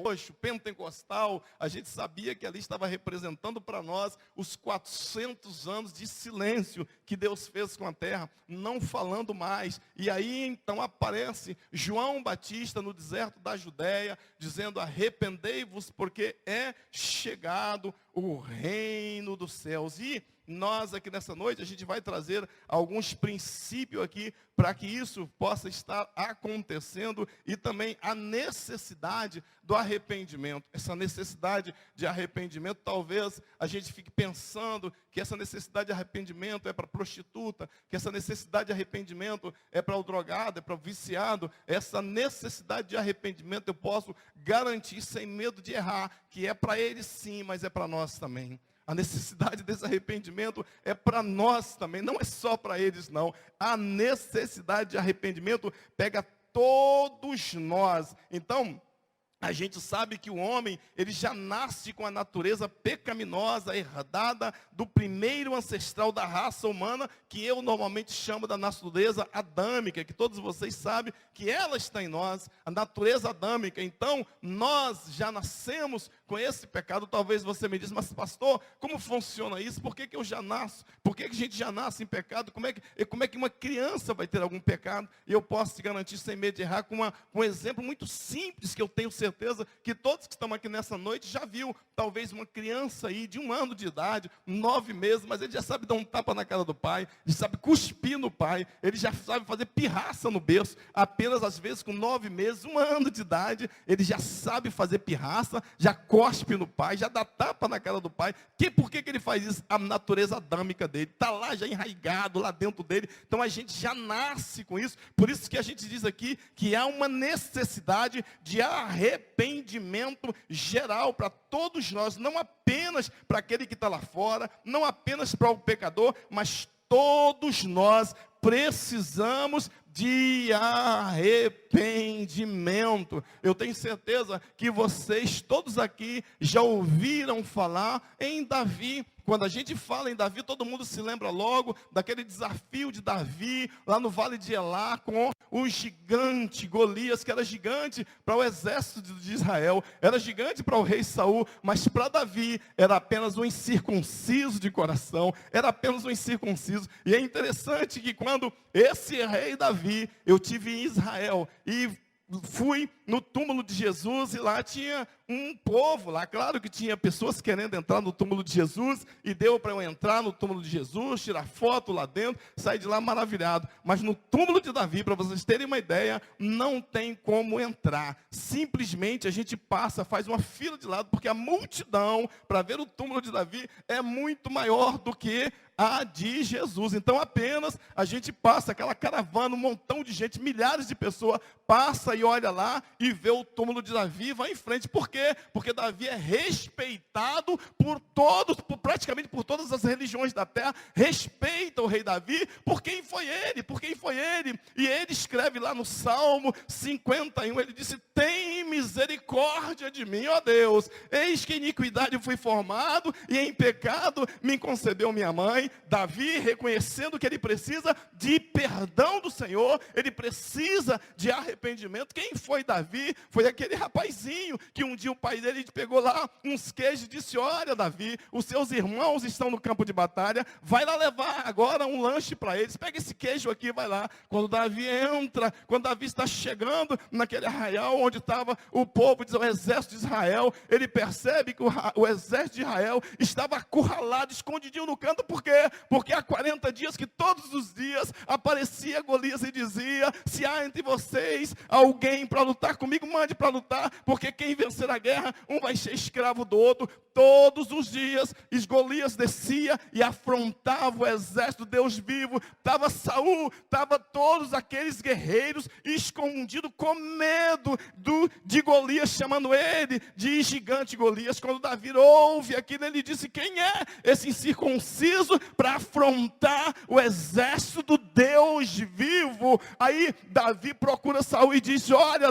pentecostal, pentecostal, a gente sabia que ali estava representando para nós os 400 anos de silêncio que Deus fez com a terra, não falando mais. E aí então aparece João Batista no deserto da Judéia, dizendo: arrependei-vos, porque é chegado o reino dos céus. E nós aqui nessa noite, a gente vai trazer alguns princípios aqui, para que isso possa estar acontecendo, e também a necessidade do arrependimento. Essa necessidade de arrependimento, talvez a gente fique pensando que essa necessidade de arrependimento é para prostituta, que essa necessidade de arrependimento é para o drogado, é para o viciado. Essa necessidade de arrependimento eu posso garantir sem medo de errar, que é para eles sim, mas é para nós também. A necessidade desse arrependimento é para nós também, não é só para eles não. A necessidade de arrependimento pega todos nós. Então, a gente sabe que o homem, ele já nasce com a natureza pecaminosa, herdada do primeiro ancestral da raça humana, que eu normalmente chamo da natureza adâmica, que todos vocês sabem que ela está em nós, a natureza adâmica. Então, nós já nascemos com esse pecado. Talvez você me diz: mas pastor, como funciona isso? Por que eu já nasço? Por que a gente já nasce em pecado? Como é que uma criança vai ter algum pecado? E eu posso te garantir, sem medo de errar, com um exemplo muito simples, que eu tenho certeza que todos que estão aqui nessa noite já viu. Talvez uma criança aí de 1 ano de idade, 9 meses, mas ele já sabe dar um tapa na cara do pai, ele sabe cuspir no pai, ele já sabe fazer pirraça no berço. Apenas às vezes com 9 meses, 1 ano de idade, ele já sabe fazer pirraça, já cospe no pai, já dá tapa na cara do pai. Por que ele faz isso? A natureza adâmica dele está lá já enraizado lá dentro dele. Então a gente já nasce com isso. Por isso que a gente diz aqui que há uma necessidade de arrependimento geral para todos nós, não apenas para aquele que está lá fora, não apenas para o pecador, mas todos nós precisamos de arrependimento. Eu tenho certeza que vocês todos aqui já ouviram falar em Davi. Quando a gente fala em Davi, todo mundo se lembra logo daquele desafio de Davi, lá no Vale de Elá, com o gigante Golias, que era gigante para o exército de Israel, era gigante para o rei Saul, mas para Davi era apenas um incircunciso de coração, era apenas um incircunciso. E é interessante que quando esse rei Davi, eu tive em Israel, e fui no túmulo de Jesus, e lá tinha um povo lá, claro que tinha pessoas querendo entrar no túmulo de Jesus, e deu para eu entrar no túmulo de Jesus, tirar foto lá dentro, sair de lá maravilhado. Mas no túmulo de Davi, para vocês terem uma ideia, não tem como entrar. Simplesmente a gente passa, faz uma fila de lado, porque a multidão para ver o túmulo de Davi é muito maior do que a de Jesus. Então apenas a gente passa, aquela caravana, um montão de gente, milhares de pessoas, passa e olha lá e vê o túmulo de Davi e vai em frente. Por quê? Porque Davi é respeitado por todos, praticamente por todas as religiões da terra, respeita o rei Davi. Por quem foi ele? Por quem foi ele? E ele escreve lá no Salmo 51, ele disse: tem misericórdia de mim, ó Deus, eis que em iniquidade fui formado, e em pecado me concebeu minha mãe. Davi reconhecendo que ele precisa de perdão do Senhor, ele precisa de arrependimento. Quem foi Davi? Foi aquele rapazinho que um dia o pai dele pegou lá uns queijos e disse: olha Davi, os seus irmãos estão no campo de batalha, vai lá levar agora um lanche para eles, pega esse queijo aqui e vai lá. Quando Davi entra, quando Davi está chegando naquele arraial onde estava o povo, o exército de Israel, ele percebe que o exército de Israel estava acurralado, escondidinho no canto. Por quê? Porque há 40 dias que todos os dias aparecia Golias e dizia: se há entre vocês alguém para lutar comigo, mande para lutar, porque quem vencer a guerra, um vai ser escravo do outro. Todos os dias Golias descia e afrontava o exército de Deus vivo. Estava Saul, estava todos aqueles guerreiros escondidos com medo de Golias, chamando ele de gigante Golias. Quando Davi ouve aquilo, ele disse: quem é esse incircunciso para afrontar o exército do Deus vivo? Aí Davi procura Saul e diz: olha,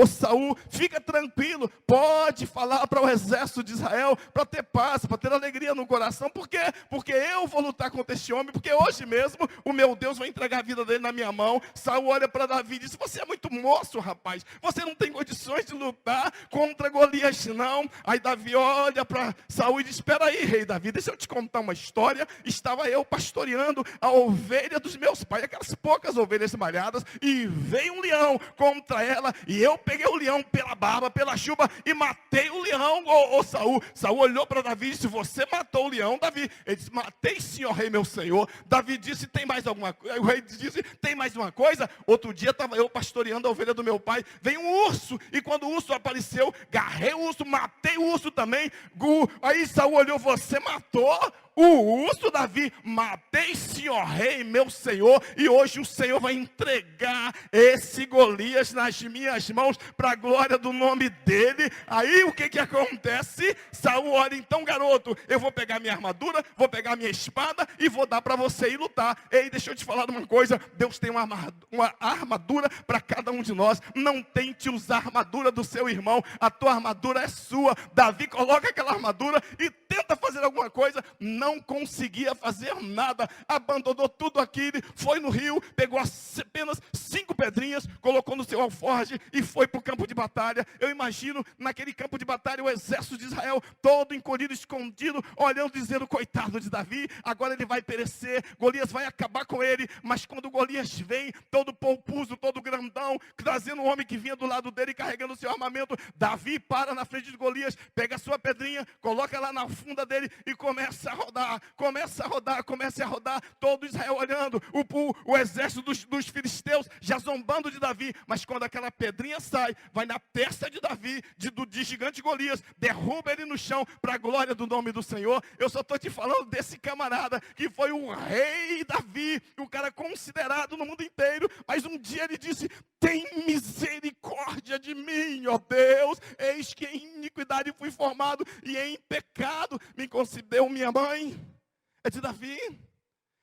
Saul, fica tranquilo, pode falar para o exército de Israel Israel, para ter paz, para ter alegria no coração. Por quê? Porque eu vou lutar contra este homem, porque hoje mesmo o meu Deus vai entregar a vida dele na minha mão. Saul olha para Davi e diz: você é muito moço, rapaz, você não tem condições de lutar contra Golias, não. Aí Davi olha para Saul e diz: espera aí, rei Davi, deixa eu te contar uma história. Estava eu pastoreando a ovelha dos meus pais, aquelas poucas ovelhas malhadas, e veio um leão contra ela, e eu peguei o leão pela barba, pela chuva, e matei o leão, ô Saul. Saul olhou para Davi e disse: você matou o leão, Davi? Ele disse: matei, senhor rei, meu senhor. Davi disse: tem mais alguma coisa? O rei disse: tem mais uma coisa? Outro dia estava eu pastoreando a ovelha do meu pai, veio um urso, e quando o urso apareceu, garrei o urso, matei o urso também. Aí Saul olhou: você matou o urso, Davi? Matei, senhor rei, meu senhor, e hoje o Senhor vai entregar esse Golias nas minhas mãos, para a glória do nome dele. Aí o que acontece? Saul olha: então, garoto, eu vou pegar minha armadura, vou pegar minha espada e vou dar para você ir lutar. Ei, deixa eu te falar de uma coisa: Deus tem uma armadura para cada um de nós. Não tente usar a armadura do seu irmão, a tua armadura é sua. Davi coloca aquela armadura e tenta fazer alguma coisa, não conseguia fazer nada, abandonou tudo aquilo, foi no rio, pegou apenas 5 pedrinhas, colocou no seu alforje e foi para o campo de batalha. Eu imagino naquele campo de batalha o exército de Israel todo encolhido, escondido, olhando, dizendo: coitado de Davi, agora ele vai perecer, Golias vai acabar com ele. Mas quando Golias vem, todo pomposo, todo grandão, trazendo um homem que vinha do lado dele, carregando o seu armamento, Davi para na frente de Golias, pega a sua pedrinha, coloca lá na funda dele e começa a rodar, começa a rodar, todo Israel olhando, o exército dos filisteus já zombando de Davi. Mas quando aquela pedrinha sai, vai na testa de Davi, de gigante Golias, derruba ele no chão, para a glória do nome do Senhor. Eu só estou te falando desse camarada, que foi o rei Davi, o cara considerado no mundo inteiro, mas um dia ele disse: tem misericórdia de mim, ó Deus, eis que em iniquidade fui formado, e em pecado me concebeu minha mãe. É de Davi.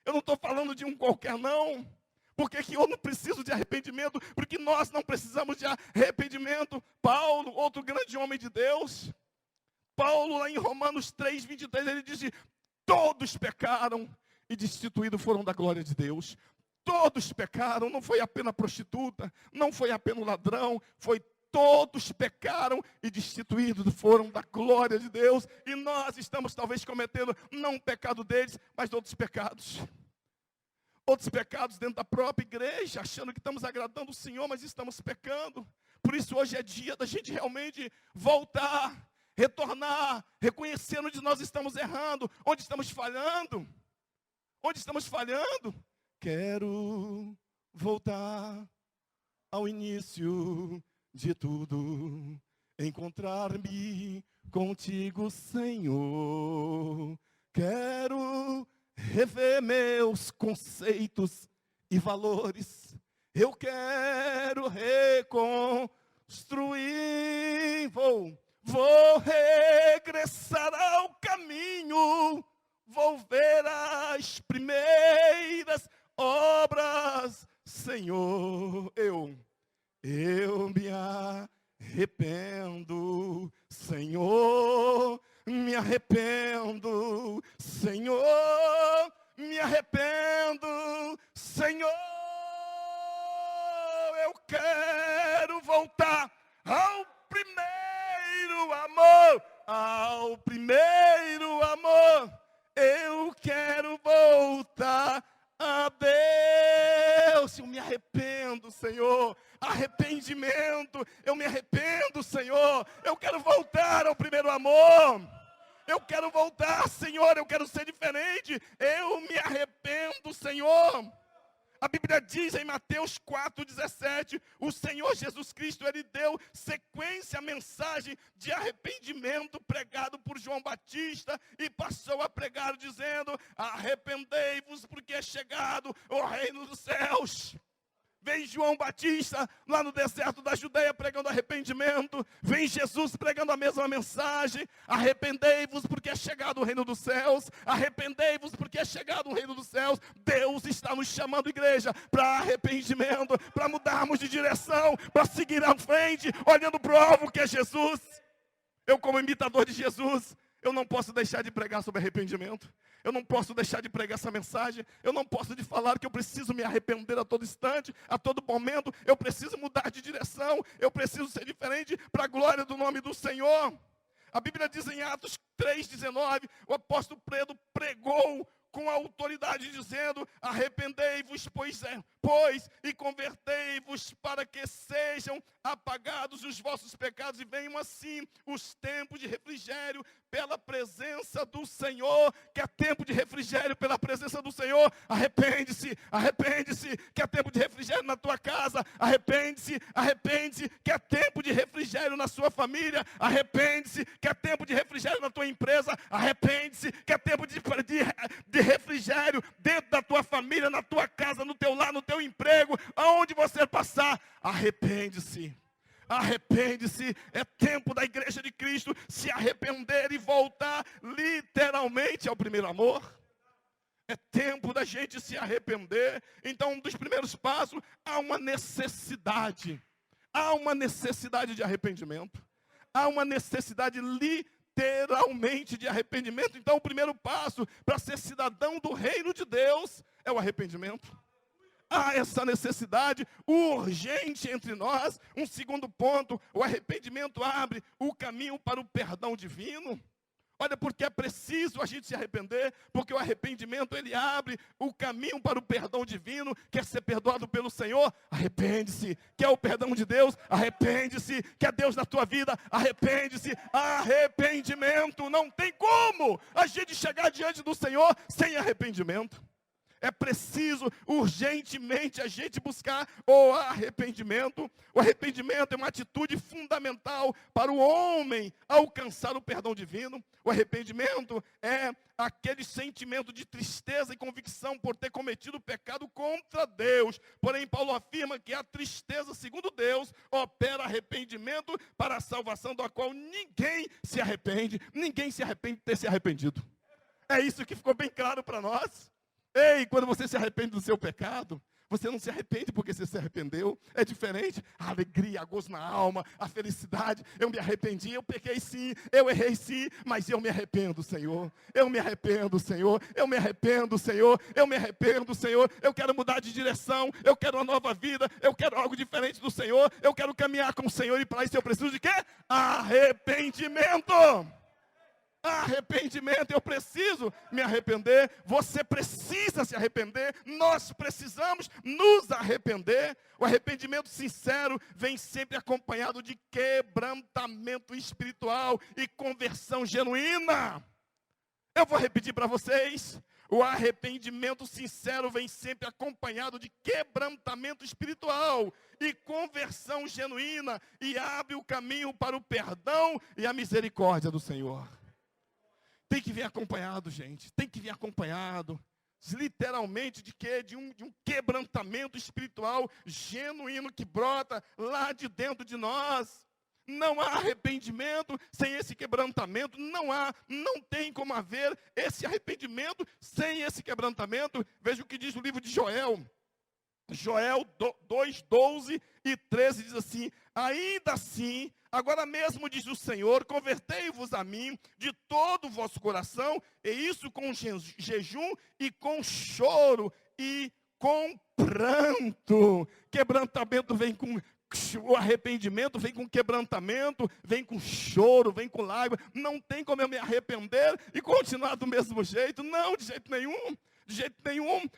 Eu não estou falando de um qualquer, não. Porque que eu não preciso de arrependimento? Porque nós não precisamos de arrependimento. Paulo, outro grande homem de Deus, Paulo, lá em Romanos 3:23, ele disse: todos pecaram e destituídos foram da glória de Deus. Todos pecaram, não foi apenas prostituta, não foi apenas ladrão, foi todos pecaram e destituídos foram da glória de Deus. E nós estamos talvez cometendo, não um pecado deles, mas outros pecados. Outros pecados dentro da própria igreja, achando que estamos agradando o Senhor, mas estamos pecando. Por isso hoje é dia da gente realmente voltar, retornar, reconhecer onde nós estamos errando, onde estamos falhando. Onde estamos falhando? Quero voltar ao início de tudo, encontrar-me contigo, Senhor. Quero rever meus conceitos e valores. Eu quero reconstruir. Vou regressar ao caminho. Vou ver as primeiras obras, Senhor. Eu me arrependo, Senhor, me arrependo, Senhor, me arrependo, Senhor. Eu quero voltar ao primeiro amor, ao primeiro amor. Eu quero voltar a Deus. Eu me arrependo, Senhor. Arrependimento. Eu me arrependo, Senhor. Eu quero voltar ao primeiro amor. Eu quero voltar, Senhor. Eu quero ser diferente. Eu me arrependo, Senhor. A Bíblia diz em Mateus 4,17, o Senhor Jesus Cristo, Ele deu sequência à mensagem de arrependimento pregado por João Batista, e passou a pregar dizendo: arrependei-vos porque é chegado o reino dos céus. Vem João Batista lá no deserto da Judeia pregando arrependimento. Vem Jesus pregando a mesma mensagem. Arrependei-vos porque é chegado o reino dos céus. Arrependei-vos porque é chegado o reino dos céus. Deus está nos chamando, igreja, para arrependimento, para mudarmos de direção, para seguir à frente, olhando para o alvo que é Jesus. Eu, como imitador de Jesus, Eu não posso deixar de pregar sobre arrependimento. Eu não posso deixar de pregar essa mensagem. Eu não posso de falar que eu preciso me arrepender a todo instante, a todo momento. Eu preciso mudar de direção. Eu preciso ser diferente para a glória do nome do Senhor. A Bíblia diz em Atos 3,19, o apóstolo Pedro pregou com autoridade, dizendo: arrependei-vos, pois, e convertei-vos, para que sejam apagados os vossos pecados, e venham assim os tempos de refrigério pela presença do Senhor. Quer tempo de refrigério pela presença do Senhor? Arrepende-se, arrepende-se. Quer tempo de refrigério na tua casa? Arrepende-se, arrepende-se. Quer tempo de refrigério na sua família? Arrepende-se. Quer tempo de refrigério na tua empresa? Arrepende-se. Quer tempo de refrigério dentro da tua família, na tua casa, no teu lar, no teu emprego, aonde você passar? Arrepende-se. Arrepende-se. É tempo da igreja de Cristo se arrepender e voltar literalmente ao primeiro amor. É tempo da gente se arrepender. Então, um dos primeiros passos, há uma necessidade. Há uma necessidade de arrependimento. Há uma necessidade literalmente de arrependimento. Então, o primeiro passo para ser cidadão do reino de Deus é o arrependimento. Há essa necessidade urgente entre nós. Um segundo ponto, o arrependimento abre o caminho para o perdão divino. Olha, porque é preciso a gente se arrepender, porque o arrependimento, ele abre o caminho para o perdão divino. Quer ser perdoado pelo Senhor? Arrepende-se. Quer o perdão de Deus? Arrepende-se. Quer Deus na tua vida? Arrepende-se. Arrependimento. Não tem como a gente chegar diante do Senhor sem arrependimento. É preciso urgentemente a gente buscar o arrependimento. O arrependimento é uma atitude fundamental para o homem alcançar o perdão divino. O arrependimento é aquele sentimento de tristeza e convicção por ter cometido pecado contra Deus. Porém, Paulo afirma que a tristeza, segundo Deus, opera arrependimento para a salvação, da qual ninguém se arrepende. Ninguém se arrepende de ter se arrependido. É isso que ficou bem claro para nós. Ei, quando você se arrepende do seu pecado, você não se arrepende porque você se arrependeu. É diferente. A alegria, a gozo na alma, a felicidade. Eu me arrependi, eu pequei sim, eu errei sim, mas eu me arrependo, Senhor. Eu me arrependo, Senhor. Eu me arrependo, Senhor. Eu me arrependo, Senhor. Eu quero mudar de direção. Eu quero uma nova vida. Eu quero algo diferente do Senhor. Eu quero caminhar com o Senhor. E para isso eu preciso de quê? Arrependimento. Arrependimento, eu preciso me arrepender, você precisa se arrepender, nós precisamos nos arrepender. O arrependimento sincero vem sempre acompanhado de quebrantamento espiritual e conversão genuína. Eu vou repetir para vocês. O arrependimento sincero vem sempre acompanhado de quebrantamento espiritual e conversão genuína, e abre o caminho para o perdão e a misericórdia do Senhor. Tem que vir acompanhado, gente. Tem que vir acompanhado. Literalmente de quê? De um quebrantamento espiritual genuíno que brota lá de dentro de nós. Não há arrependimento sem esse quebrantamento. Não tem como haver esse arrependimento sem esse quebrantamento. Veja o que diz o livro de Joel. Joel 2, 12 e 13 diz assim: ainda assim, agora mesmo diz o Senhor, convertei-vos a mim de todo o vosso coração, e isso com jejum e com choro e com pranto. Quebrantamento vem com... O arrependimento vem com quebrantamento, vem com choro, vem com lágrimas. Não tem como eu me arrepender e continuar do mesmo jeito. Não, de jeito nenhum. De jeito nenhum.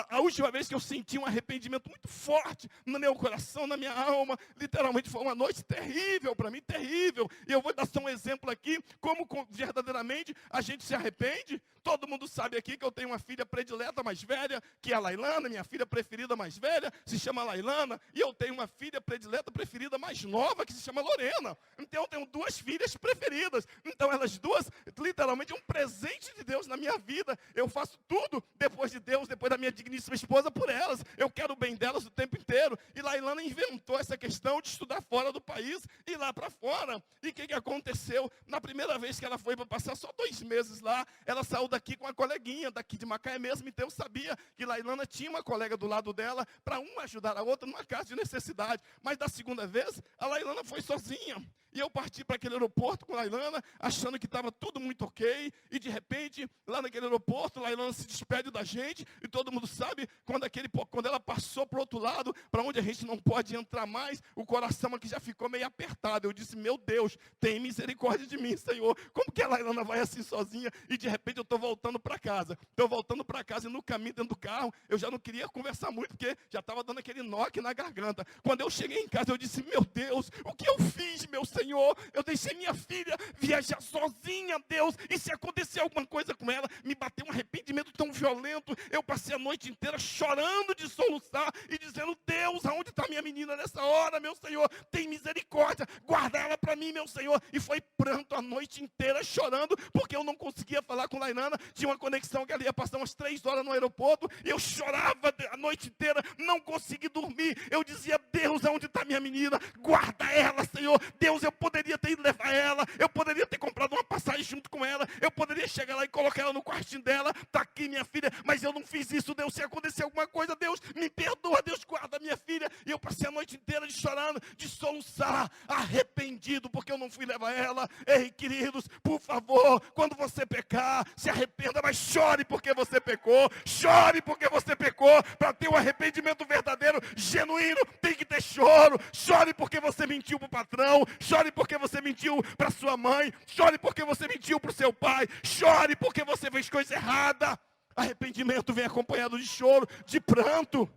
A última vez que eu senti um arrependimento muito forte no meu coração, na minha alma, literalmente foi uma noite terrível para mim, terrível. E eu vou dar só um exemplo aqui, como verdadeiramente a gente se arrepende. Todo mundo sabe aqui que eu tenho uma filha predileta mais velha, que é a Lailana, minha filha preferida mais velha, se chama Lailana. E eu tenho uma filha predileta preferida mais nova, que se chama Lorena. Então eu tenho duas filhas preferidas. Então elas duas, literalmente, um presente de Deus na minha vida. Eu faço tudo depois de Deus, depois da minha digníssima esposa, por elas. Eu quero o bem delas o tempo inteiro. E Lailana inventou essa questão de estudar fora do país, ir lá para fora. E o que aconteceu? Na primeira vez que ela foi para passar só 2 meses lá, ela saiu daqui com a coleguinha, daqui de Macaé mesmo, então eu sabia que Lailana tinha uma colega do lado dela, para uma ajudar a outra numa casa de necessidade. Mas da segunda vez, a Lailana foi sozinha. E eu parti para aquele aeroporto com a Lailana, achando que estava tudo muito ok. E de repente, lá naquele aeroporto, a Lailana se despede da gente. E todo mundo sabe, quando ela passou para o outro lado, para onde a gente não pode entrar mais, o coração aqui já ficou meio apertado. Eu disse, meu Deus, tem misericórdia de mim, Senhor. Como que a Lailana vai assim sozinha? E de repente eu estou voltando para casa. Estou voltando para casa e no caminho dentro do carro, eu já não queria conversar muito, porque já estava dando aquele nó aqui na garganta. Quando eu cheguei em casa, eu disse, meu Deus, o que eu fiz, meu Senhor? Eu deixei minha filha viajar sozinha, Deus, e se acontecer alguma coisa com ela, me bateu um arrependimento tão violento, eu passei a noite inteira chorando de soluçar e dizendo, Deus, aonde está minha menina nessa hora, meu Senhor? Tem misericórdia, guarda ela para mim, meu Senhor. E foi pranto a noite inteira chorando, porque eu não conseguia falar com Lailana, tinha uma conexão que ela ia passar umas 3 horas no aeroporto, e eu chorava a noite inteira, não consegui dormir. Eu dizia, Deus, aonde está minha menina? Guarda ela, Senhor. Deus, eu poderia ter ido levar ela, eu poderia ter comprado uma passagem junto com ela, eu poderia chegar lá e colocar ela no quartinho dela, está aqui minha filha, mas eu não fiz isso, Deus. Se acontecer alguma coisa, Deus, me perdoa, Deus, guarda minha filha. E eu passei a noite inteira chorando, de soluçar, arrependido, porque eu não fui levar ela. Ei, queridos, por favor, quando você pecar, se arrependa, mas chore porque você pecou, chore porque você pecou. Para ter um arrependimento verdadeiro, genuíno, tem que ter choro. Chore porque você mentiu para o patrão, chore porque você mentiu para sua mãe, chore porque você mentiu para o seu pai, chore porque você fez coisa errada. Arrependimento vem acompanhado de choro, de pranto.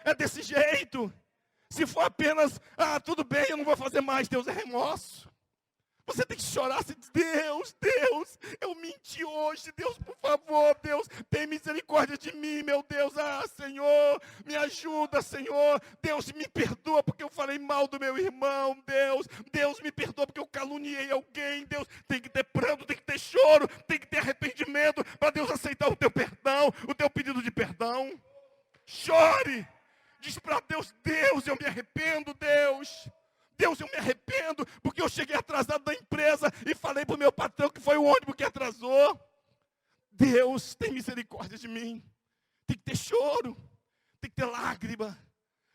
É desse jeito. Se for apenas, tudo bem, eu não vou fazer mais, Deus, é remorso. Você tem que chorar, você diz, Deus, eu menti hoje, Deus, por favor, Deus, tem misericórdia de mim, meu Deus, Senhor, me ajuda, Senhor, Deus, me perdoa porque eu falei mal do meu irmão, Deus, me perdoa porque eu caluniei alguém, Deus, tem que ter pranto, tem que ter choro, tem que ter arrependimento, para Deus aceitar o teu perdão, o teu pedido de perdão. Chore, diz para Deus, eu me arrependo, Deus, eu me arrependo, porque eu cheguei atrasado da empresa e falei para o meu patrão que foi o ônibus que atrasou. Deus, tem misericórdia de mim. Tem que ter choro, tem que ter lágrima.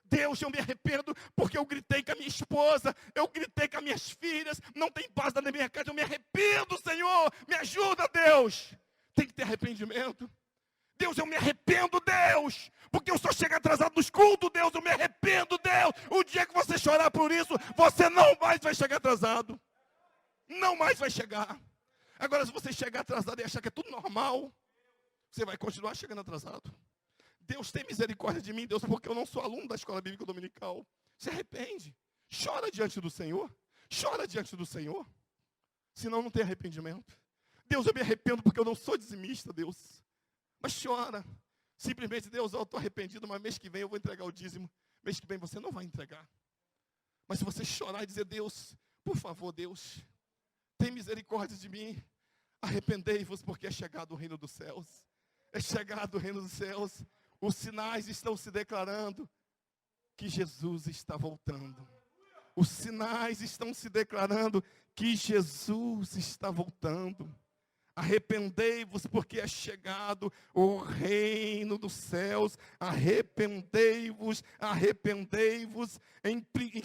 Deus, eu me arrependo porque eu gritei com a minha esposa, eu gritei com as minhas filhas, não tem paz na minha casa, eu me arrependo, Senhor, me ajuda, Deus. Tem que ter arrependimento. Deus, eu me arrependo, Deus, porque eu só chego atrasado nos cultos, Deus, eu me arrependo, Deus. O dia que você chorar por isso, você não mais vai chegar atrasado. Não mais vai chegar. Agora, se você chegar atrasado e achar que é tudo normal, você vai continuar chegando atrasado. Deus, tem misericórdia de mim, Deus, porque eu não sou aluno da escola bíblica dominical. Se arrepende. Chora diante do Senhor. Chora diante do Senhor. Senão não tem arrependimento. Deus, eu me arrependo porque eu não sou dizimista, Deus. Mas chora, simplesmente, Deus, eu estou arrependido, mas mês que vem eu vou entregar o dízimo. Mês que vem você não vai entregar. Mas se você chorar e dizer, Deus, por favor, Deus, tem misericórdia de mim. Arrependei-vos porque é chegado o reino dos céus. É chegado o reino dos céus. Os sinais estão se declarando que Jesus está voltando. Os sinais estão se declarando que Jesus está voltando. Arrependei-vos porque é chegado o reino dos céus. Arrependei-vos. Em 2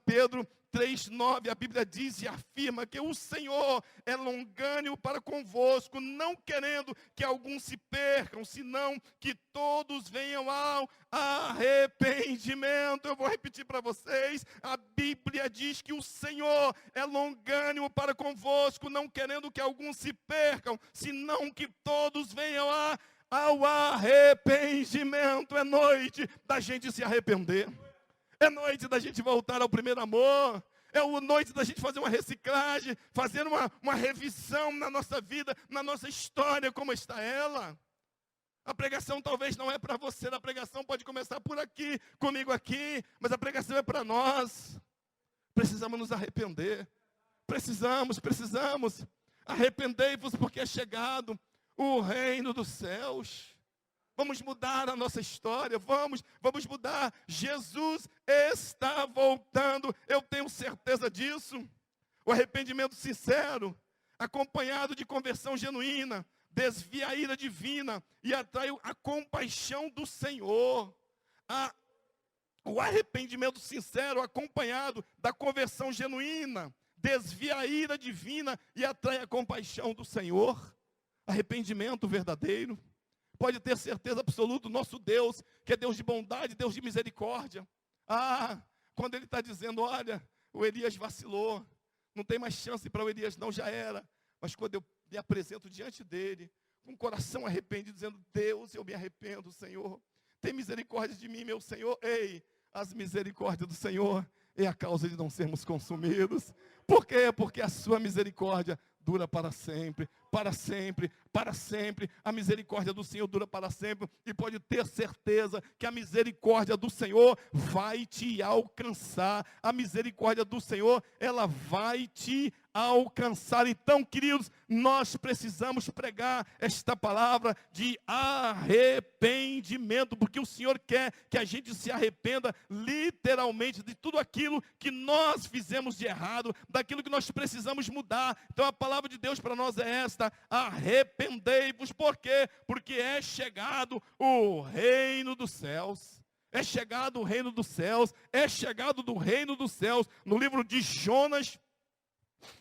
Pedro 3,9, a Bíblia diz e afirma que o Senhor é longânimo para convosco, não querendo que alguns se percam, senão que todos venham ao arrependimento. Eu vou repetir para vocês, a Bíblia diz que o Senhor é longânimo para convosco, não querendo que alguns se percam, senão que todos venham ao arrependimento. É noite da gente se arrepender. É noite da gente voltar ao primeiro amor. É noite da gente fazer uma reciclagem, fazer uma revisão na nossa vida, na nossa história, como está ela. A pregação talvez não é para você, a pregação pode começar por aqui, comigo aqui, mas a pregação é para nós. Precisamos nos arrepender. Precisamos. Arrependei-vos porque é chegado o reino dos céus. Vamos mudar a nossa história, vamos mudar. Jesus está voltando, eu tenho certeza disso. O arrependimento sincero, acompanhado de conversão genuína, desvia a ira divina e atrai a compaixão do Senhor. O arrependimento sincero acompanhado da conversão genuína desvia a ira divina e atrai a compaixão do Senhor. Arrependimento verdadeiro. Pode ter certeza absoluta, nosso Deus, que é Deus de bondade, Deus de misericórdia. Quando Ele está dizendo, olha, o Elias vacilou, não tem mais chance para o Elias, não, já era. Mas quando eu me apresento diante dEle, com o coração arrependido, dizendo, Deus, eu me arrependo, Senhor. Tem misericórdia de mim, meu Senhor. Ei, as misericórdias do Senhor é a causa de não sermos consumidos. Por quê? Porque a sua misericórdia dura para sempre, para sempre, para sempre. A misericórdia do Senhor dura para sempre. E pode ter certeza que a misericórdia do Senhor vai te alcançar. A misericórdia do Senhor, ela vai te alcançar. Então, queridos, nós precisamos pregar esta palavra de arrependimento, porque o Senhor quer que a gente se arrependa literalmente de tudo aquilo que nós fizemos de errado, daquilo que nós precisamos mudar. Então a palavra de Deus para nós é esta: arrependei-vos. Por quê? Porque é chegado o reino dos céus. É chegado o reino dos céus, é chegado do reino dos céus. No livro de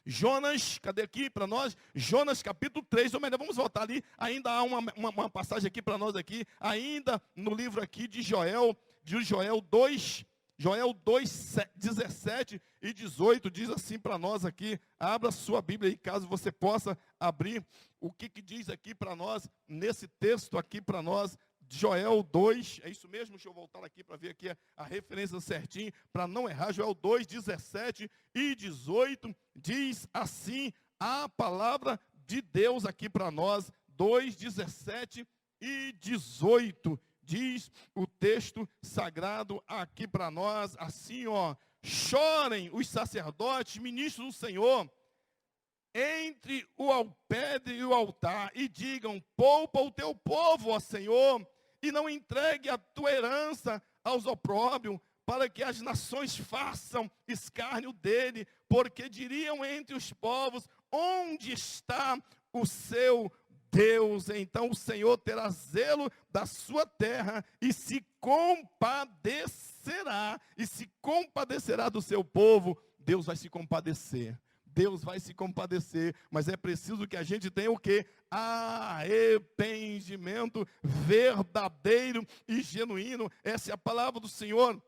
Jonas, cadê aqui para nós? Jonas capítulo 3, ou melhor, vamos voltar ali, ainda há uma passagem aqui para nós aqui, ainda no livro aqui de Joel 2, 17 e 18, diz assim para nós aqui, abra sua Bíblia aí, caso você possa abrir, o que diz aqui para nós, nesse texto aqui para nós, Joel 2, é isso mesmo? Deixa eu voltar aqui para ver aqui a referência certinho, para não errar. Joel 2, 17 e 18, diz assim a palavra de Deus aqui para nós, 2, 17 e 18, diz o texto sagrado aqui para nós, assim chorem os sacerdotes, ministros do Senhor, entre o alpendre e o altar, e digam, poupa o teu povo, ó Senhor, e não entregue a tua herança aos opróbrios, para que as nações façam escárnio dele, porque diriam entre os povos, onde está o seu Deus? Então o Senhor terá zelo da sua terra, e se compadecerá do seu povo. Deus vai se compadecer. Deus vai se compadecer, mas é preciso que a gente tenha o quê? Arrependimento verdadeiro e genuíno. Essa é a palavra do Senhor.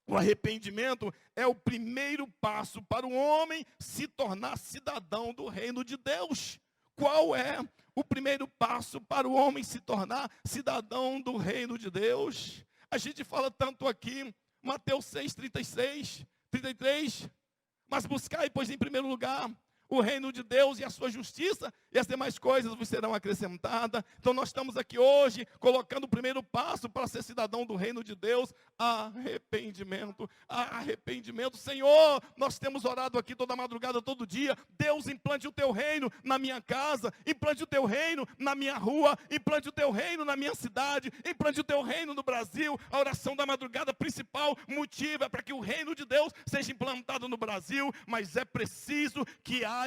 O arrependimento é o primeiro passo para o homem se tornar cidadão do reino de Deus. Qual é o primeiro passo para o homem se tornar cidadão do reino de Deus? A gente fala tanto aqui, Mateus 6, 36, 33... Mas buscai, pois, em primeiro lugar, o reino de Deus e a sua justiça, e as demais coisas vos serão acrescentadas. Então nós estamos aqui hoje, colocando o primeiro passo para ser cidadão do reino de Deus, arrependimento. Senhor, nós temos orado aqui toda madrugada, todo dia, Deus implante o teu reino na minha casa, implante o teu reino na minha rua, implante o teu reino na minha cidade, implante o teu reino no Brasil. A oração da madrugada principal motiva para que o reino de Deus seja implantado no Brasil, mas é preciso que haja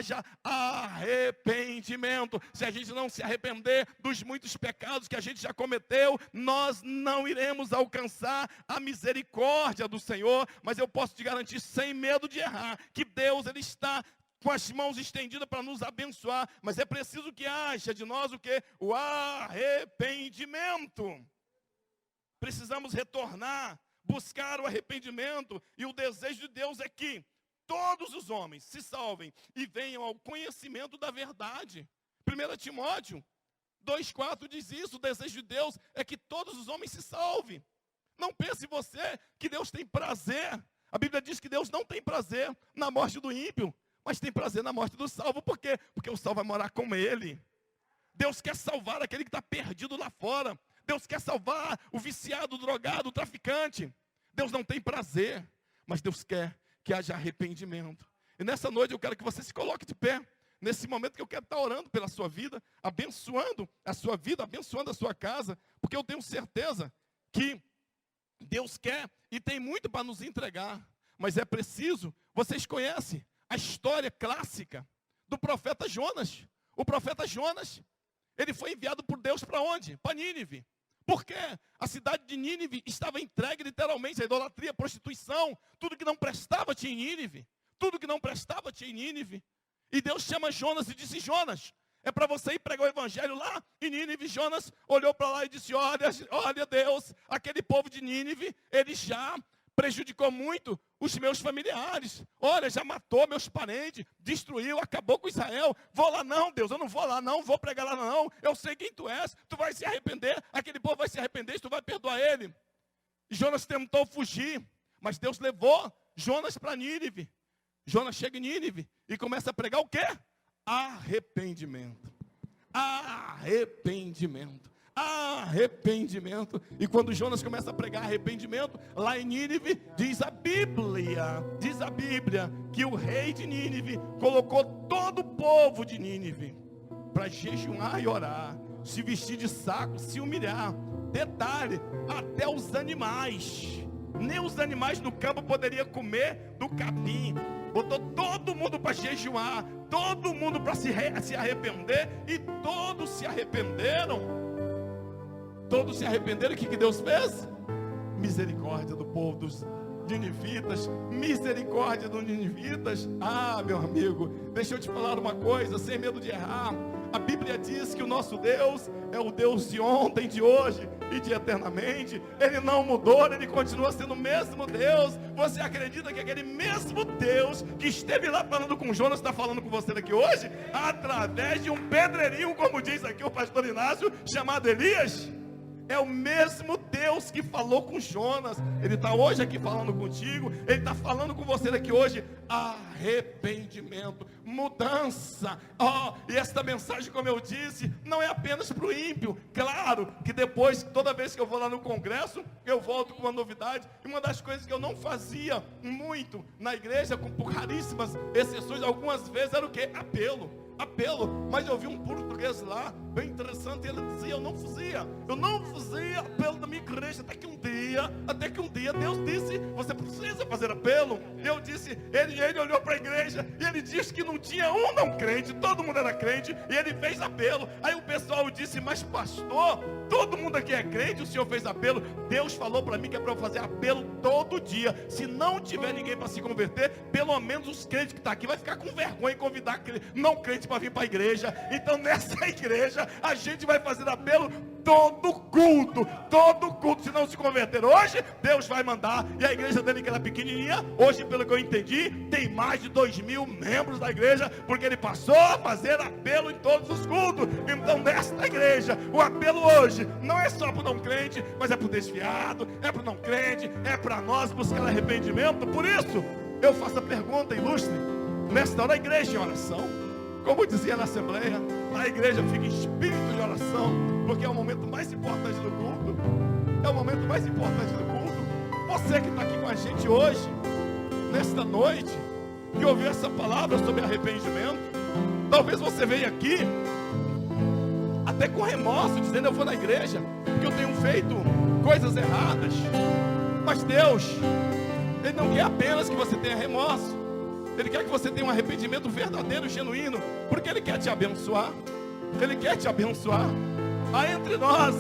arrependimento. Se a gente não se arrepender dos muitos pecados que a gente já cometeu, nós não iremos alcançar a misericórdia do Senhor. Mas eu posso te garantir, sem medo de errar, que Deus, Ele está com as mãos estendidas para nos abençoar, mas é preciso que haja de nós o quê? O arrependimento. Precisamos retornar, buscar o arrependimento, e o desejo de Deus é que todos os homens se salvem e venham ao conhecimento da verdade. 1 Timóteo 2,4 diz isso, o desejo de Deus é que todos os homens se salvem. Não pense você que Deus tem prazer. A Bíblia diz que Deus não tem prazer na morte do ímpio, mas tem prazer na morte do salvo. Por quê? Porque o salvo vai morar com ele. Deus quer salvar aquele que está perdido lá fora. Deus quer salvar o viciado, o drogado, o traficante. Deus não tem prazer, mas Deus quer que haja arrependimento. E nessa noite eu quero que você se coloque de pé. Nesse momento que eu quero estar orando pela sua vida, abençoando a sua vida, abençoando a sua casa, porque eu tenho certeza que Deus quer e tem muito para nos entregar, mas é preciso. Vocês conhecem a história clássica do profeta Jonas. O profeta Jonas, Ele foi enviado por Deus para onde? Para Nínive. Por quê? A cidade de Nínive estava entregue literalmente à idolatria, à prostituição. Tudo que não prestava tinha em Nínive. Tudo que não prestava tinha em Nínive. E Deus chama Jonas e disse: Jonas, é para você ir pregar o evangelho lá em Nínive. Jonas olhou para lá e disse: olha Deus, aquele povo de Nínive, ele já prejudicou muito os meus familiares. Olha, já matou meus parentes, destruiu, acabou com Israel. Vou lá não, Deus, eu não vou lá não, vou pregar lá não. Eu sei quem tu és, tu vai se arrepender, aquele povo vai se arrepender, tu vai perdoar ele. E Jonas tentou fugir, mas Deus levou Jonas para Nínive. Jonas chega em Nínive e começa a pregar o quê? Arrependimento. Arrependimento. Arrependimento. E quando Jonas começa a pregar arrependimento, lá em Nínive, diz a Bíblia, que o rei de Nínive colocou todo o povo de Nínive para jejuar e orar, se vestir de saco, se humilhar. Detalhe, até os animais, nem os animais no campo poderiam comer do capim. Botou todo mundo para jejuar, todo mundo para se arrepender, e todos se arrependeram. Todos se arrependeram. O que Deus fez? Misericórdia do povo dos ninivitas. Misericórdia dos ninivitas. Ah, meu amigo, deixa eu te falar uma coisa, sem medo de errar. A Bíblia diz que o nosso Deus é o Deus de ontem, de hoje e de eternamente. Ele não mudou, ele continua sendo o mesmo Deus. Você acredita que aquele mesmo Deus que esteve lá falando com Jonas está falando com você daqui hoje? Através de um pedreirinho, como diz aqui o pastor Inácio, chamado Elias. É o mesmo Deus que falou com Jonas. Ele está hoje aqui falando contigo. Ele está falando com você daqui hoje. Arrependimento, mudança. E esta mensagem, como eu disse, não é apenas para o ímpio. Claro que depois, toda vez que eu vou lá no congresso, eu volto com uma novidade. E uma das coisas que eu não fazia muito na igreja, por raríssimas exceções, algumas vezes, era o quê? Apelo, mas eu vi um português lá, bem interessante, ele dizia: eu não fazia apelo da minha igreja, até que um dia Deus disse: você precisa fazer apelo. Eu disse, ele olhou para a igreja, e ele disse que não tinha um não crente, todo mundo era crente, e ele fez apelo. Aí o pessoal disse: mas pastor, todo mundo aqui é crente, o senhor fez apelo? Deus falou para mim que é para eu fazer apelo todo dia. Se não tiver ninguém para se converter, pelo menos os crentes que estão aqui vai ficar com vergonha em convidar não crente para vir para a igreja. Então nessa igreja a gente vai fazer apelo todo culto. Se não se converter hoje, Deus vai mandar. E a igreja dele, que era pequenininha, hoje, pelo que eu entendi, tem mais de 2.000 membros da igreja, porque ele passou a fazer apelo em todos os cultos. Então nesta igreja, o apelo hoje não é só para o não crente, mas é para o desviado, é para o não crente, é para nós buscar arrependimento. Por isso eu faço a pergunta ilustre: nesta hora a igreja em oração, como dizia na assembleia, a igreja fica em espírito de oração, porque é o momento mais importante do culto. É o momento mais importante do culto. Você que está aqui com a gente hoje, nesta noite, que ouviu essa palavra sobre arrependimento, talvez você veja aqui até com remorso, dizendo: eu vou na igreja porque eu tenho feito coisas erradas. Mas Deus, Ele não quer apenas que você tenha remorso. Ele quer que você tenha um arrependimento verdadeiro, genuíno, porque Ele quer te abençoar. Ele quer te abençoar. Há entre nós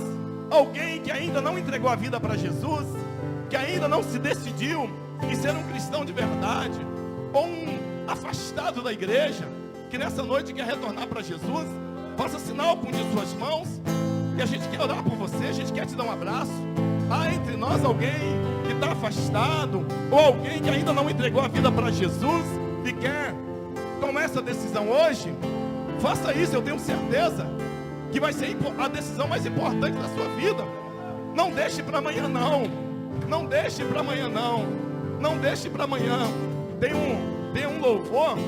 alguém que ainda não entregou a vida para Jesus, que ainda não se decidiu em ser um cristão de verdade, ou um afastado da igreja, que nessa noite quer retornar para Jesus. Faça sinal com de suas mãos, que a gente quer orar por você, a gente quer te dar um abraço. Há entre nós alguém que está afastado, ou alguém que ainda não entregou a vida para Jesus e quer tomar essa decisão hoje. Faça isso, eu tenho certeza que vai ser a decisão mais importante da sua vida. Não deixe para amanhã não. Não deixe para amanhã não. Não deixe para amanhã. Tem um louvor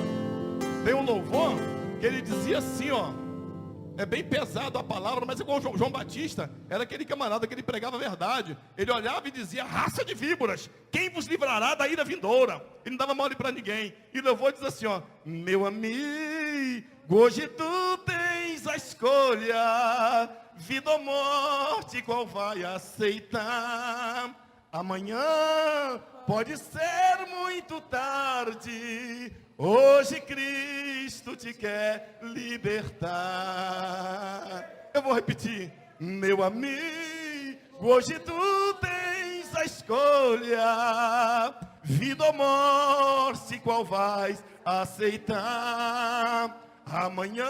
que ele dizia assim, é bem pesado a palavra, mas igual João Batista, era aquele camarada que ele pregava a verdade. Ele olhava e dizia: raça de víboras, quem vos livrará da ira vindoura? Ele não dava mole para ninguém. E louvou e diz assim, meu amigo, hoje tu tens a escolha, vida ou morte, qual vai aceitar? Amanhã pode ser muito tarde, hoje Cristo te quer libertar. Eu vou repetir. Meu amigo, hoje tu tens a escolha, vida ou morte, qual vais aceitar? Amanhã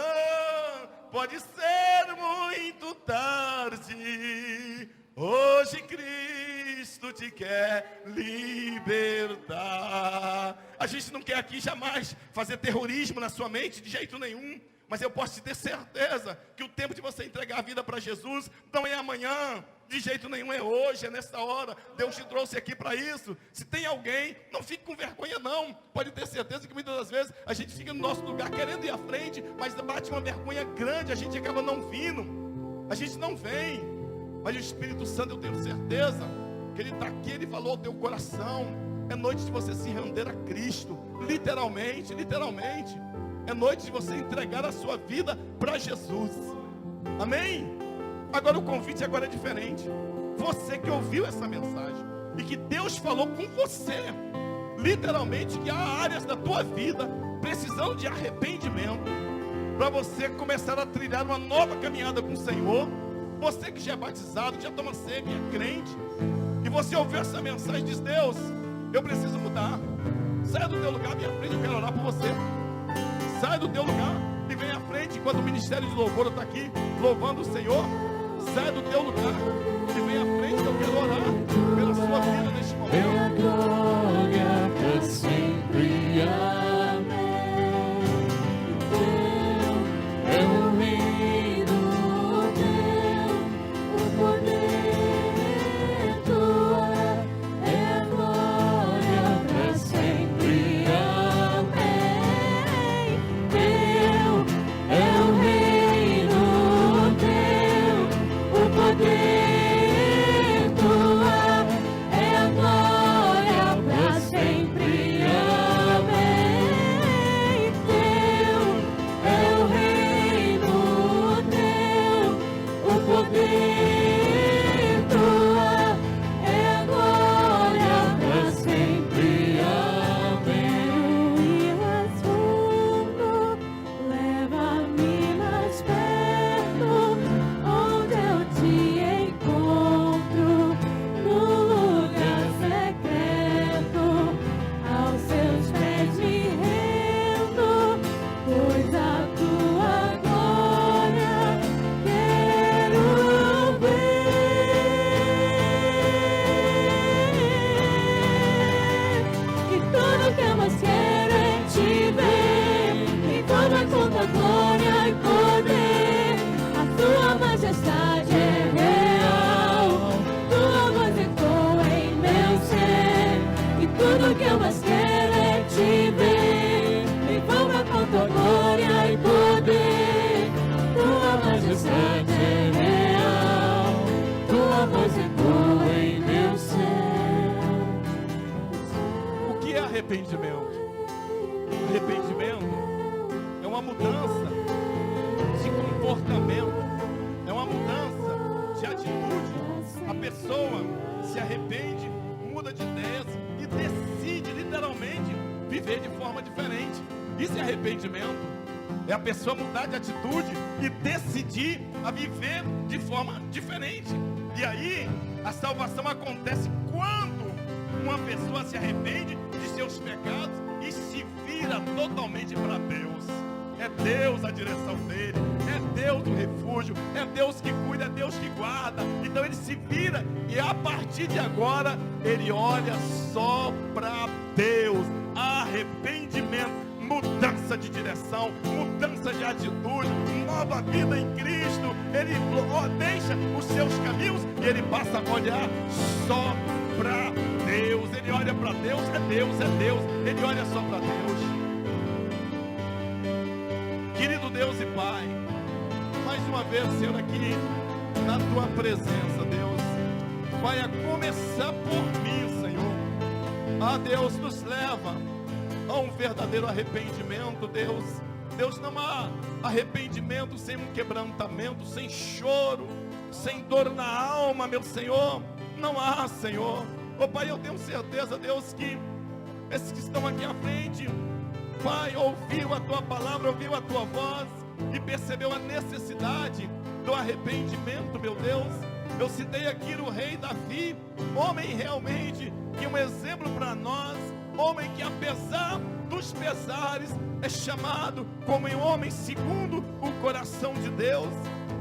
pode ser muito tarde, hoje Cristo te quer libertar. A gente não quer aqui jamais fazer terrorismo na sua mente, de jeito nenhum. Mas eu posso te ter certeza que o tempo de você entregar a vida para Jesus não é amanhã, de jeito nenhum, é hoje, é nessa hora. Deus te trouxe aqui para isso. Se tem alguém, não fique com vergonha não. Pode ter certeza que muitas das vezes a gente fica no nosso lugar querendo ir à frente, mas bate uma vergonha grande, a gente acaba não vindo, a gente não vem. Mas o Espírito Santo, eu tenho certeza que Ele está aqui, Ele falou ao teu coração. É noite de você se render a Cristo, literalmente, literalmente. É noite de você entregar a sua vida para Jesus. Amém? Agora o convite agora é diferente. Você que ouviu essa mensagem e que Deus falou com você, literalmente, que há áreas da tua vida precisando de arrependimento, para você começar a trilhar uma nova caminhada com o Senhor. Você que já é batizado, que já toma ceia, que é crente, e você ouviu essa mensagem e diz: Deus, eu preciso mudar. Saia do teu lugar, vem à frente, eu quero orar por você. Sai do teu lugar e vem à frente, enquanto o ministério de louvor está aqui louvando o Senhor. Sai do teu lugar e vem à frente, eu quero orar pela sua vida neste momento. É a glória para sempre, amém. Teu é o reino teu, o poder tua, é a glória para sempre, amém. Teu é o reino teu, o poder tua, é a glória para sempre, amém. Teu é o reino teu, o poder tua, é a glória para sempre, amém. E mais fundo, leva-me mais perto, onde eu te encontro, no lugar secreto, aos seus pés me rendo, pois a tua glória quero ver. E tudo que eu mais quero é te ver, em forma com tua glória e poder. A tua majestade é real, tua voz ecoa em meu ser. E tudo que eu mais quero é te ver, em forma com tua glória e poder. Tua majestade é real, tua voz ecoa em meu ser. O que é arrependimento? Arrependimento é uma mudança de comportamento, é uma mudança de atitude. A pessoa se arrepende, muda de ideias e decide literalmente viver de forma diferente. Isso é arrependimento. É a pessoa mudar de atitude e decidir a viver de forma diferente. E aí, a salvação acontece quando uma pessoa se arrepende de seus pecados e se vira totalmente para Deus. É Deus a direção dele, é Deus o refúgio, é Deus que cuida, é Deus que guarda. Então ele se vira e a partir de agora ele olha só para Deus. Arrependimento, mudança de direção, mudança de atitude, nova vida em Cristo. Ele deixa os seus caminhos e ele passa a olhar só para Deus. Ele olha para Deus, é Deus, é Deus. Ele olha só para Deus. Querido Deus e Pai, mais uma vez, Senhor, aqui na tua presença, Deus, vai a começar por mim, Senhor. Ah, Deus, nos leva a um verdadeiro arrependimento, Deus. Deus, não há arrependimento sem um quebrantamento, sem choro, sem dor na alma, meu Senhor. Não há, Senhor. Oh, Pai, eu tenho certeza, Deus, que esses que estão aqui à frente, Pai, ouviu a tua palavra, ouviu a tua voz e percebeu a necessidade do arrependimento, meu Deus. Eu citei aqui o rei Davi, homem realmente que é um exemplo para nós, homem que apesar dos pesares é chamado como um homem segundo o coração de Deus.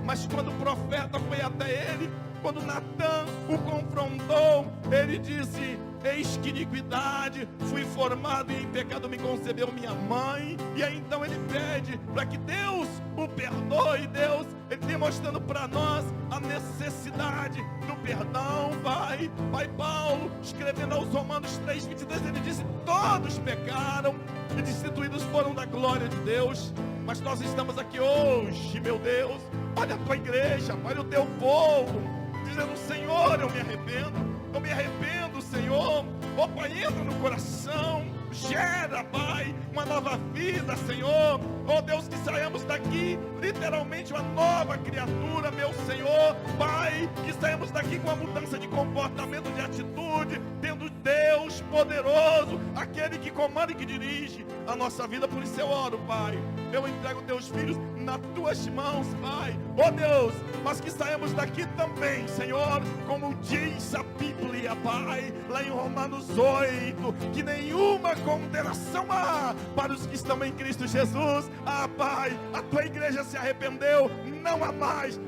Mas quando o profeta foi até ele, quando Natã o confrontou, ele disse: eis que iniquidade, fui formado e em pecado me concebeu minha mãe. E aí então ele pede para que Deus o perdoe. Deus, ele demonstrando para nós a necessidade do perdão. Pai Paulo, escrevendo aos Romanos 3:22, ele disse: todos pecaram e destituídos foram da glória de Deus. Mas nós estamos aqui hoje, meu Deus, olha a tua igreja, olha o teu povo, dizendo: Senhor, eu me arrependo, Senhor. Ó Pai, entra no coração, gera, Pai, uma nova vida, Senhor. Ó Deus, que saiamos daqui literalmente uma nova criatura, meu Senhor. Pai, que saímos daqui com uma mudança de comportamento, de atitude, tendo Deus poderoso, aquele que comanda e que dirige a nossa vida. Por isso eu oro, Pai, eu entrego teus filhos nas tuas mãos, Pai. Ó Deus, mas que saímos daqui também, Senhor, como diz a Bíblia, Pai, lá em Romanos 8, que nenhuma condenação há para os que estão em Cristo Jesus. Ah, Pai, a tua igreja se arrependeu, não há mais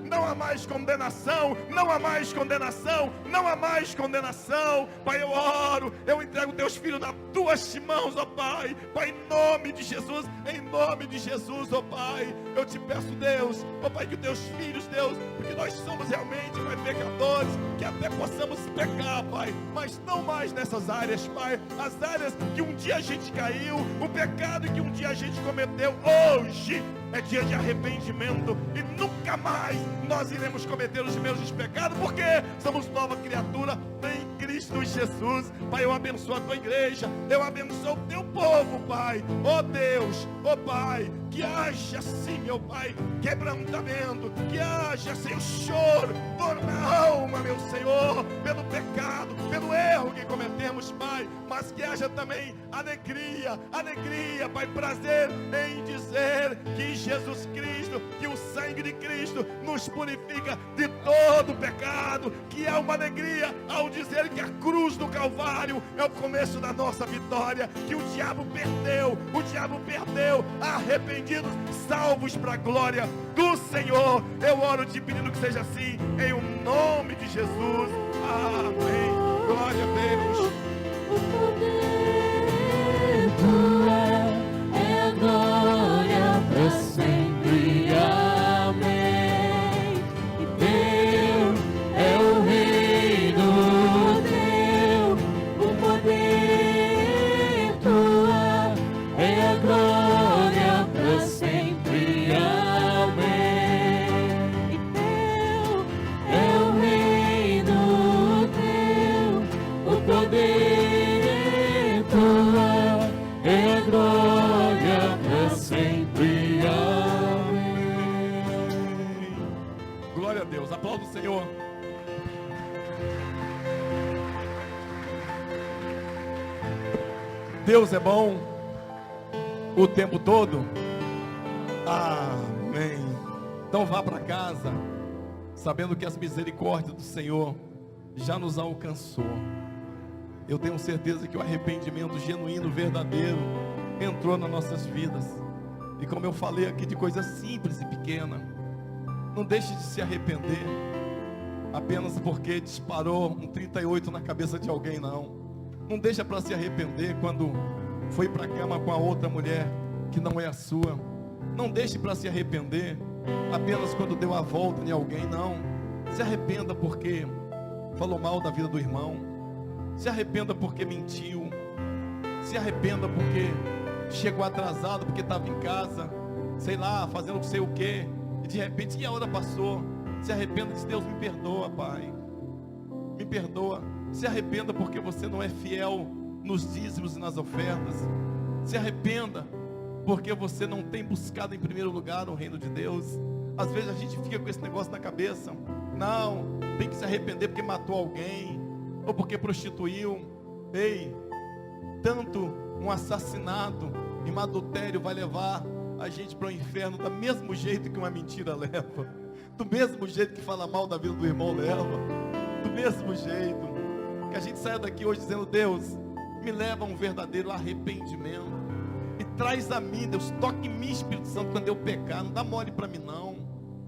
condenação, não há mais condenação, não há mais condenação. Pai, eu oro, eu entrego teus filhos nas tuas mãos, ó Pai. Pai, em nome de Jesus, ó Pai, eu te peço, Deus, ó Pai, que teus filhos, Deus, porque nós somos realmente, Pai, pecadores, que até possamos pecar, Pai, mas não mais nessas áreas, Pai, as áreas que um dia a gente caiu, o pecado que um dia a gente cometeu. Hoje é dia de arrependimento e nunca mais nós iremos cometer os mesmos pecados, porque somos nova criatura em Cristo Jesus. Pai, eu abençoo a tua igreja, eu abençoo o teu povo, Pai. Ó Deus, ó Pai, que haja sim, meu Pai, quebrantamento, que haja, Senhor, choro, dor na alma, meu Senhor, pelo pecado, pelo erro que cometemos, Pai, mas que haja também alegria, Pai, prazer em dizer que Jesus Cristo, que o sangue de Cristo nos purifica de todo pecado, que há uma alegria ao dizer que a cruz do Calvário é o começo da nossa vitória, que o diabo perdeu, arrependidos, salvos para a glória do Senhor. Eu oro te pedindo que seja assim, em o nome de Jesus. Amém. Glória a Deus. O poder é a glória para sempre. Amém. E Deus é o Rei do Deus. O poder é a glória para sempre. Amém. E Deus é o Rei do Deus. O poder é a glória para sempre. Amém. Glória a Deus. Aplauda o Senhor. Deus é bom o tempo todo. Amém. Então vá para casa sabendo que as misericórdias do Senhor já nos alcançou. Eu tenho certeza que o arrependimento genuíno, verdadeiro, entrou nas nossas vidas. E como eu falei aqui de coisa simples e pequena, não deixe de se arrepender apenas porque disparou um 38 na cabeça de alguém, não. Não deixa para se arrepender quando foi para a cama com a outra mulher que não é a sua. Não deixe para se arrepender apenas quando deu a volta em alguém, não. Se arrependa porque falou mal da vida do irmão. Se arrependa porque mentiu. Se arrependa porque chegou atrasado, porque estava em casa, sei lá, fazendo não sei o que, e de repente que a hora passou. Se arrependa e diz: Deus, me perdoa, Pai, me perdoa. Se arrependa porque você não é fiel nos dízimos e nas ofertas. Se arrependa porque você não tem buscado em primeiro lugar o reino de Deus. Às vezes a gente fica com esse negócio na cabeça: não, tem que se arrepender porque matou alguém, ou porque prostituiu. Ei, tanto um assassinato e um adultério vai levar a gente para o inferno do mesmo jeito que uma mentira leva, do mesmo jeito que fala mal da vida do irmão leva, do mesmo jeito. Que a gente saia daqui hoje dizendo: Deus, me leva a um verdadeiro arrependimento, e traz a mim, Deus, toque em mim, Espírito Santo, quando eu pecar. Não dá mole para mim não,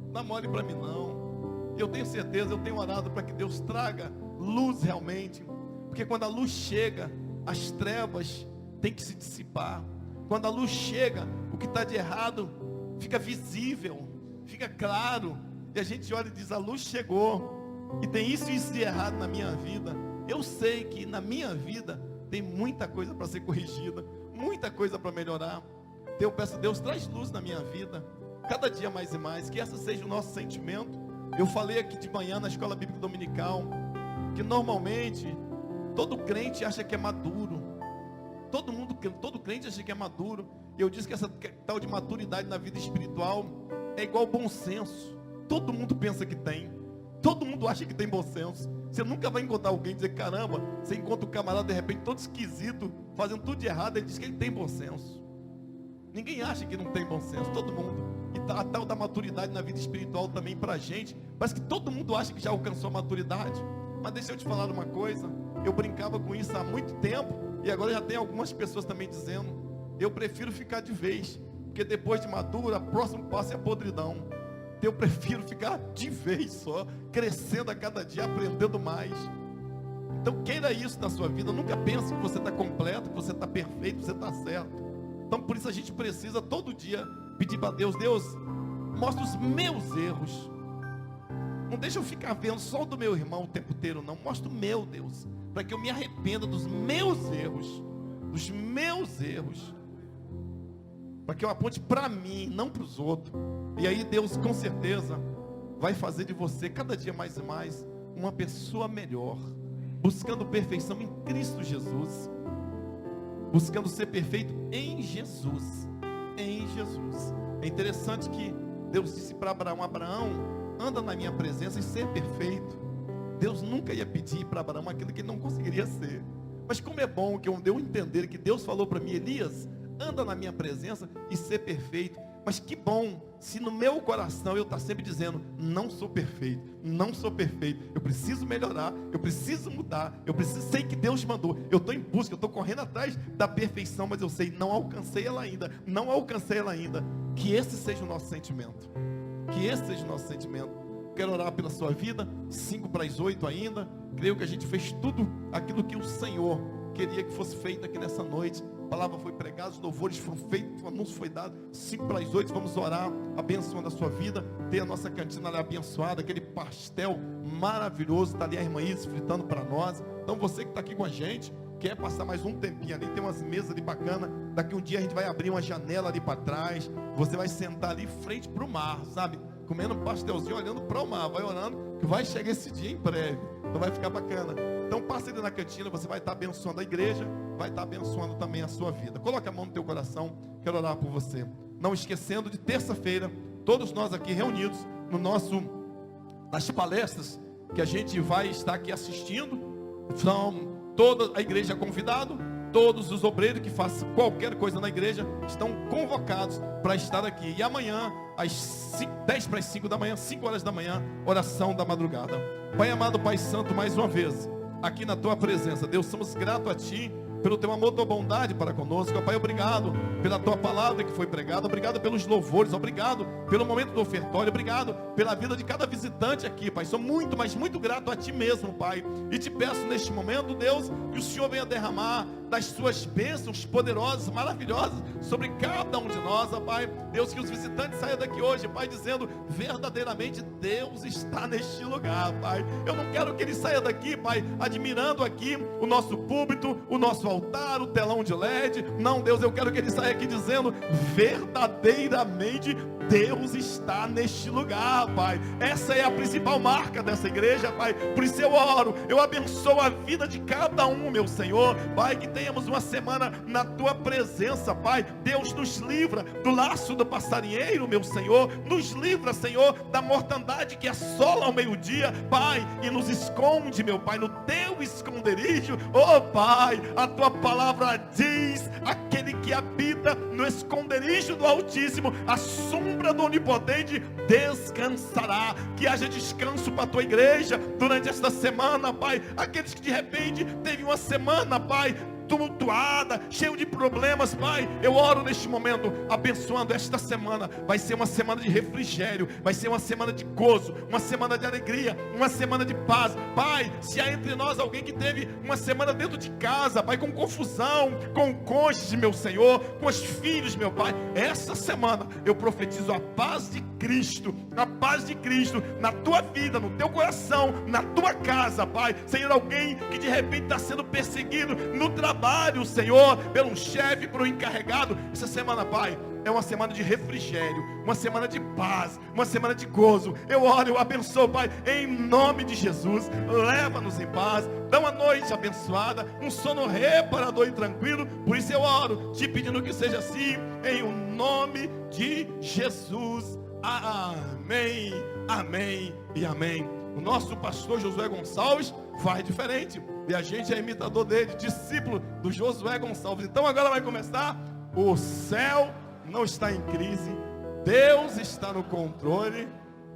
não dá mole para mim não. Eu tenho certeza, eu tenho orado para que Deus traga luz realmente, porque quando a luz chega, as trevas têm que se dissipar. Quando a luz chega, o que está de errado fica visível, fica claro, e a gente olha e diz: a luz chegou, e tem isso e isso de errado na minha vida. Eu sei que na minha vida tem muita coisa para ser corrigida, muita coisa para melhorar. Eu peço: Deus, traz luz na minha vida, cada dia mais e mais, que esse seja o nosso sentimento. Eu falei aqui de manhã na escola bíblica dominical, que normalmente todo crente acha que é maduro, todo crente acha que é maduro. Eu disse que essa tal de maturidade na vida espiritual é igual bom senso. Todo mundo pensa que tem, todo mundo acha que tem bom senso. Você nunca vai encontrar alguém e dizer: caramba, você encontra um camarada de repente todo esquisito, fazendo tudo de errado, ele diz que ele tem bom senso. Ninguém acha que não tem bom senso, todo mundo. E a tal da maturidade na vida espiritual também para a gente, parece que todo mundo acha que já alcançou a maturidade. Mas deixa eu te falar uma coisa, eu brincava com isso há muito tempo, e agora já tem algumas pessoas também dizendo: eu prefiro ficar de vez, porque depois de maduro, o próximo passo é a podridão. Eu prefiro ficar de vez só, crescendo a cada dia, aprendendo mais. Então queira isso na sua vida, nunca pense que você está completo, que você está perfeito, que você está certo. Então por isso a gente precisa todo dia pedir para Deus: Deus, mostra os meus erros. Não deixa eu ficar vendo só o do meu irmão o tempo inteiro, não. Mostra o meu, Deus, para que eu me arrependa dos meus erros, para que eu aponte para mim, não para os outros. E aí Deus com certeza vai fazer de você cada dia mais e mais uma pessoa melhor, buscando perfeição em Cristo Jesus, buscando ser perfeito em Jesus, em Jesus. É interessante que Deus disse para Abraão: Abraão, anda na minha presença e ser perfeito. Deus nunca ia pedir para Abraão aquilo que ele não conseguiria ser. Mas como é bom que eu deu a entender que Deus falou para mim: Elias, anda na minha presença e ser perfeito. Mas que bom se no meu coração eu estar sempre dizendo: não sou perfeito, não sou perfeito, eu preciso melhorar, eu preciso mudar, sei que Deus mandou, eu estou em busca, eu estou correndo atrás da perfeição, mas eu sei, não alcancei ela ainda. Que esse seja o nosso sentimento, Quero orar pela sua vida, 7:55 ainda. Creio que a gente fez tudo aquilo que o Senhor queria que fosse feito aqui nessa noite. A palavra foi pregada, os louvores foram feitos, o anúncio foi dado. 7:55, vamos orar, abençoando a sua vida. Tem a nossa cantina ali abençoada, aquele pastel maravilhoso, está ali a irmã Isis fritando para nós. Então você que está aqui com a gente, quer passar mais um tempinho ali, tem umas mesas ali bacana. Daqui um dia a gente vai abrir uma janela ali para trás, você vai sentar ali frente para o mar, sabe? Comendo um pastelzinho, olhando para o mar, vai orando, que vai chegar esse dia em breve. Então vai ficar bacana. Então passe ali na cantina, você vai estar abençoando a igreja, vai estar abençoando também a sua vida. Coloque a mão no teu coração, quero orar por você. Não esquecendo de terça-feira, todos nós aqui reunidos nas palestras que a gente vai estar aqui assistindo. Toda a igreja é convidado, todos os obreiros que façam qualquer coisa na igreja estão convocados para estar aqui. E amanhã, às 10:50 da manhã, 5 horas da manhã, oração da madrugada. Pai amado, Pai santo, mais uma vez aqui na tua presença, Deus, somos gratos a ti pelo teu amor, tua bondade para conosco. Pai, obrigado pela tua palavra que foi pregada, obrigado pelos louvores, obrigado pelo momento do ofertório, obrigado pela vida de cada visitante aqui, Pai. Sou muito, mas muito grato a ti mesmo, Pai, e te peço neste momento, Deus, que o Senhor venha derramar das suas bênçãos poderosas, maravilhosas sobre cada um de nós, ó Pai. Deus, que os visitantes saiam daqui hoje, Pai, dizendo: verdadeiramente Deus está neste lugar, Pai. Eu não quero que ele saia daqui, Pai, admirando aqui o nosso púlpito, o nosso altar, o telão de LED. Não, Deus, eu quero que ele saia aqui dizendo: verdadeiramente Deus está neste lugar, Pai. Essa é a principal marca dessa igreja, Pai. Por isso eu oro, eu abençoo a vida de cada um, meu Senhor, Pai, que tenhamos uma semana na tua presença, Pai. Deus, nos livra do laço do passarinheiro, meu Senhor. Nos livra, Senhor, da mortandade que assola ao meio-dia, Pai, e nos esconde, meu Pai, no teu esconderijo. Oh, Pai, a tua palavra diz: aquele que habita no esconderijo do Altíssimo, a sombra do Onipotente descansará. Que haja descanso para a tua igreja durante esta semana, Pai. Aqueles que de repente teve uma semana, Pai, tumultuada, cheio de problemas, Pai, eu oro neste momento, abençoando esta semana. Vai ser uma semana de refrigério, vai ser uma semana de gozo, uma semana de alegria, uma semana de paz. Pai, se há entre nós alguém que teve uma semana dentro de casa, Pai, com confusão, com o cônjuge, meu Senhor, com os filhos, meu Pai, essa semana eu profetizo a paz de Cristo, a paz de Cristo na tua vida, no teu coração, na tua casa, Pai. Senhor, alguém que de repente está sendo perseguido no trabalho, Senhor, pelo chefe, por um encarregado, essa semana, Pai, é uma semana de refrigério, uma semana de paz, uma semana de gozo. Eu oro, eu abençoo, Pai, em nome de Jesus. Leva-nos em paz, dá uma noite abençoada, um sono reparador e tranquilo. Por isso eu oro, te pedindo que seja assim, em o nome de Jesus. Amém, amém e amém. O nosso pastor Josué Gonçalves faz diferente, e a gente é imitador dele, discípulo do Josué Gonçalves. Então agora vai começar. O céu não está em crise, Deus está no controle.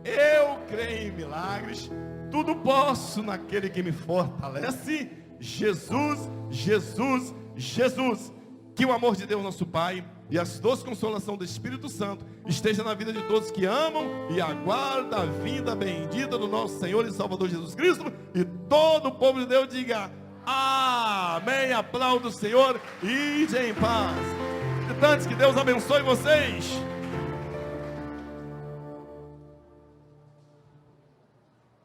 Eu creio em milagres, tudo posso naquele que me fortalece. Jesus, Jesus, Jesus. Que o amor de Deus nosso Pai e as doces consolação do Espírito Santo esteja na vida de todos que amam e aguardam a vinda bendita do nosso Senhor e Salvador Jesus Cristo. E todo o povo de Deus diga amém. Aplauda o Senhor e ide em paz. Antes que Deus abençoe vocês.